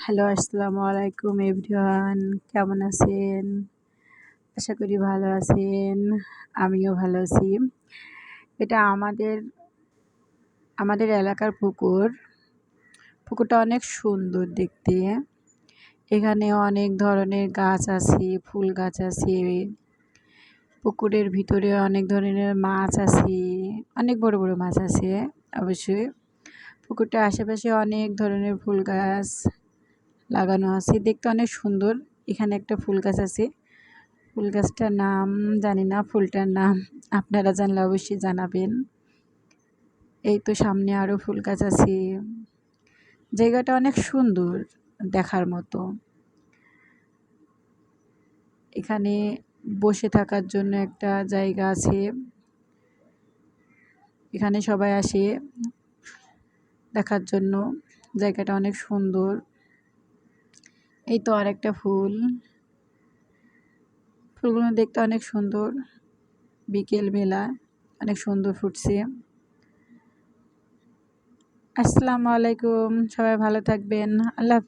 Hello, আসসালামু আলাইকুম everyone. কেমন আছেন? আশা করি ভালো আছেন। আমিও ভালো আছি। এটা আমাদের এলাকার পুকুর। পুকুরটা অনেক সুন্দর দেখতে। এখানে অনেক ধরনের গাছ আছে, ফুল গাছ আছে। পুকুরের ভিতরে অনেক ধরনের মাছ আছে। অনেক বড়, বড় মাছ আছে অবশ্যই। পুকুরটার আশেপাশে অনেক ধরনের ফুল গাছ লাগানো আছে। দেখতে অনেক সুন্দর। এখানে একটা ফুল গাছ আছে। ফুল গাছটার নাম জানি না, ফুলটার নাম আপনারা জানলে অবশ্যই জানাবেন। এই তো সামনে আরও ফুল গাছ আছে। জায়গাটা অনেক সুন্দর দেখার মতো। এখানে বসে থাকার জন্য একটা জায়গা আছে। এখানে সবাই আসে দেখার জন্য। জায়গাটা অনেক সুন্দর। এই তো আরেকটা ফুল। ফুলগুলো দেখতে অনেক সুন্দর। বিকেল বেলা অনেক সুন্দর ফুটছে। আসসালামু আলাইকুম। সবাই ভালো থাকবেন। আল্লাহ